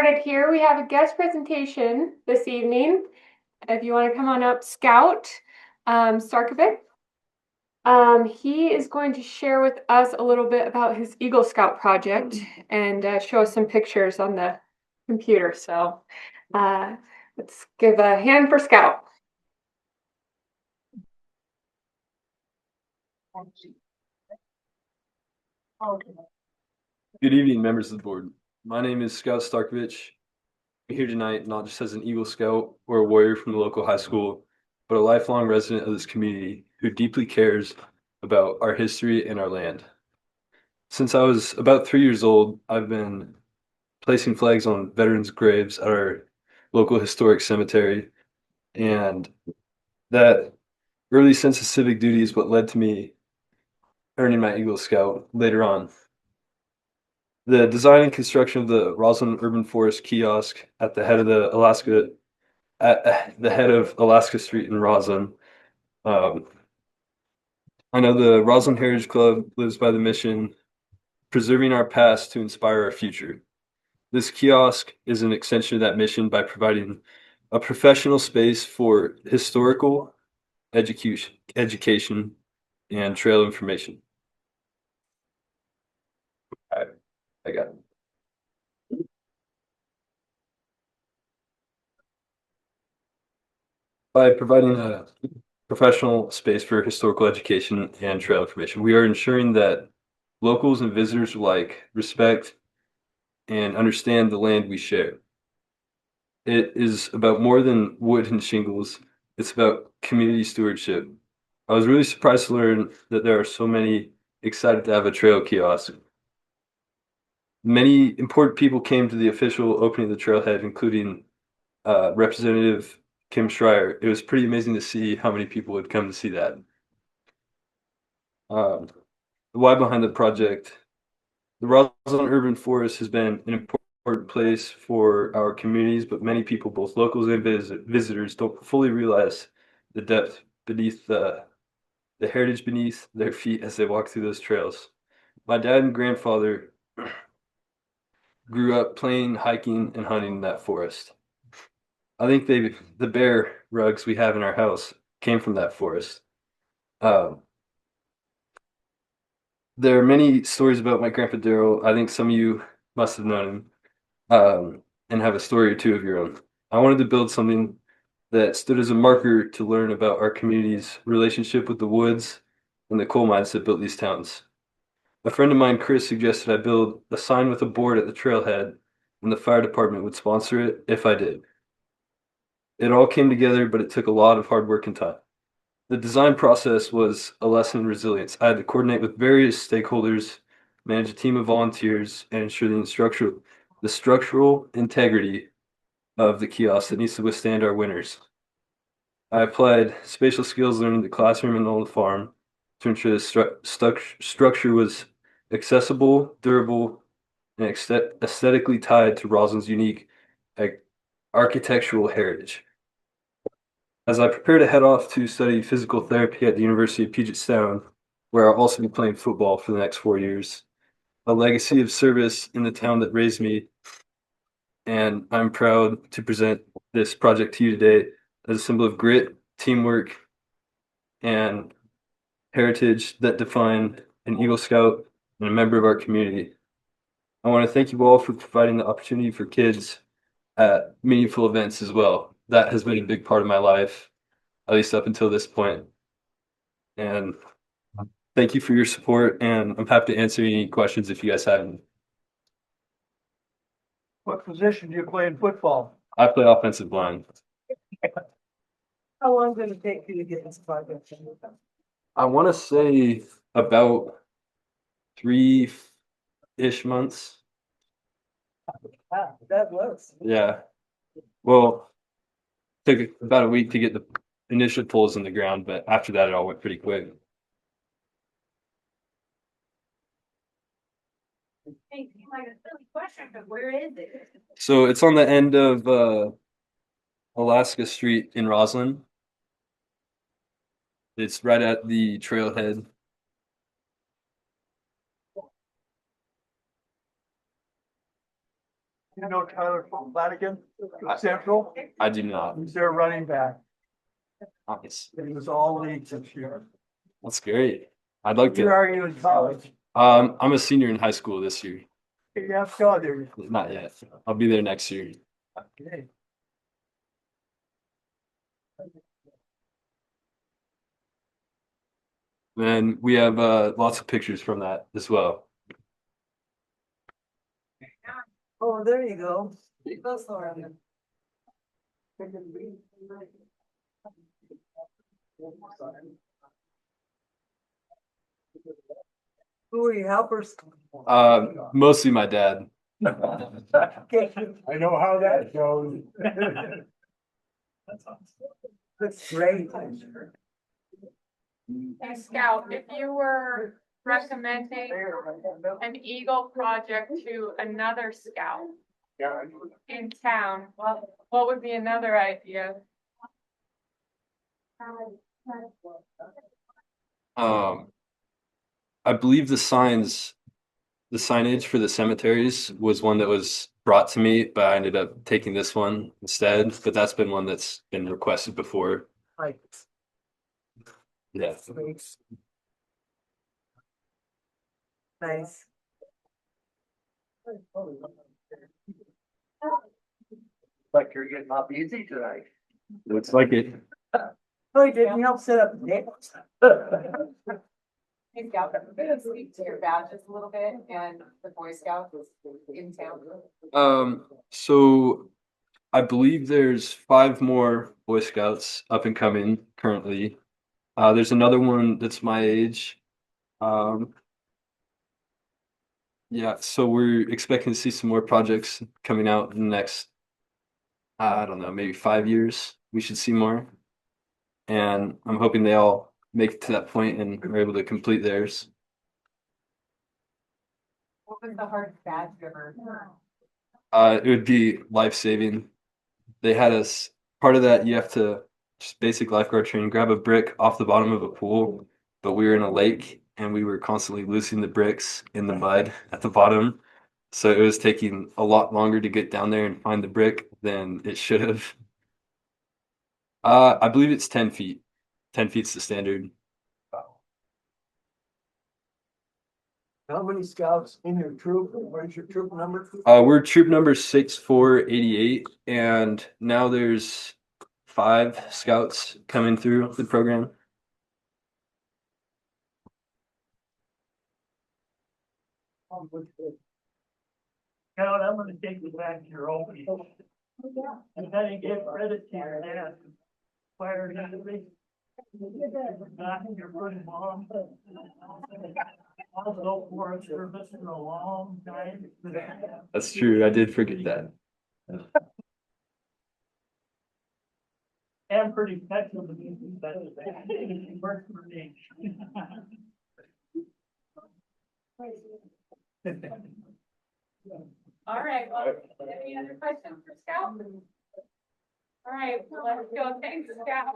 Started here. We have a guest presentation this evening. If you want to come on up, Scout Starkovich. He is going to share with us a little bit about his Eagle Scout project and show us some pictures on the computer. So let's give a hand for Scout. Good evening, members of the board. My name is Scout Starkovich. I'm here tonight not just as an Eagle Scout or a warrior from the local high school, but a lifelong resident of this community who deeply cares about our history and our land. Since I was about 3 years old, I've been placing flags on veterans' graves at our local historic cemetery, and that early sense of civic duty is what led to me earning my Eagle Scout later on. The design and construction of the Roslyn Urban Forest Kiosk at the head of Alaska Street in Roslyn. Um, I know the Roslyn Heritage Club lives by the mission, preserving our past to inspire our future. This kiosk is an extension of that mission by providing a professional space for historical education, and trail information. I got it. By providing a professional space for historical education and trail information, we are ensuring that locals and visitors alike respect and understand the land we share. It is about more than wood and shingles, it's about community stewardship. I was really surprised to learn that there are so many excited to have a trail kiosk. Many important people came to the official opening of the trailhead, including Representative Kim Schreier. It was pretty amazing to see how many people would come to see that. Um, the why behind the project: the Roslyn Urban Forest has been an important place for our communities, but many people, both locals and visitors, don't fully realize the depth beneath the heritage beneath their feet as they walk through those trails. My dad and grandfather grew up playing, hiking, and hunting in that forest. I think the bear rugs we have in our house came from that forest. Um, there are many stories about my grandpa Daryl. I think some of you must have known him, and have a story or two of your own. I wanted to build something that stood as a marker to learn about our community's relationship with the woods and the coal mines that built these towns. A friend of mine, Chris, suggested I build a sign with a board at the trailhead, and the fire department would sponsor it if I did. It all came together, but it took a lot of hard work and time. The design process was a lesson in resilience. I had to coordinate with various stakeholders, manage a team of volunteers, and ensure the structural integrity of the kiosk that needs to withstand our winters. I applied spatial skills learned in the classroom and on the farm to ensure the structure was accessible, durable, and aesthetically tied to Roslyn's unique architectural heritage. As I prepare to head off to study physical therapy at the University of Puget Sound, where I'll also be playing football for the next 4 years, a legacy of service in the town that raised me, and I'm proud to present this project to you today as a symbol of grit, teamwork, and heritage that define an Eagle Scout and a member of our community. I want to thank you all for providing the opportunity for kids at meaningful events as well. That has been a big part of my life, at least up until this point. And thank you for your support, and I'm happy to answer any questions if you guys have any. What position do you play in football? I play offensive line. How long did it take you to get this project? I want to say about 3-ish months. That was. Yeah. Well, took about a week to get the initial pulls in the ground, but after that, it all went pretty quick. Hey, you might have a silly question, but where is it? So it's on the end of Alaska Street in Roslyn. It's right at the trailhead. You know Tyler from Flanagan, Central? I do not. He's their running back. Nice. He was all leagues this year. That's great. I'd like Where to. are you in college? I'm a senior in high school this year. You have to go there. Not yet. I'll be there next year. Okay. And we have lots of pictures from that as well. Oh, there you go. Who are your helpers? Mostly my dad. I know how that goes. That's great. Hey, Scout, if you were recommending an Eagle project to another Scout in town, what would be another idea? I believe the signage for the cemeteries was one that was brought to me, but I ended up taking this one instead. But that's been one that's been requested before. Like, Yeah. nice. Like you're getting off easy tonight. Looks like it. Oh, you didn't help set up the tables. Hey Scout, speak to your badges a little bit and the Boy Scouts in town. So I believe there's 5 more Boy Scouts up and coming currently. There's another one that's my age. Yeah, so we're expecting to see some more projects coming out in the next, I don't know, maybe 5 years. We should see more. And I'm hoping they all make it to that point and are able to complete theirs. What was the hardest badge you ever? It would be life-saving. They had us, part of that, you have to just basic lifeguard training, grab a brick off the bottom of a pool, but we were in a lake and we were constantly losing the bricks in the mud at the bottom. So it was taking a lot longer to get down there and find the brick than it should have. I believe it's 10 feet. 10 feet's the standard. How many scouts in your troop? Where's your troop number? We're troop number 6488, and now there's 5 scouts coming through the program. Scout, I'm gonna take you back to your old age. And then you give credit to your dad. Fire academy. Not your first mom. Also for a service in a long time. That's true. I did forget that. And pretty special to me, but it worked for me. All right, well, any other questions for Scout? All right, let's go. Thanks, Scout.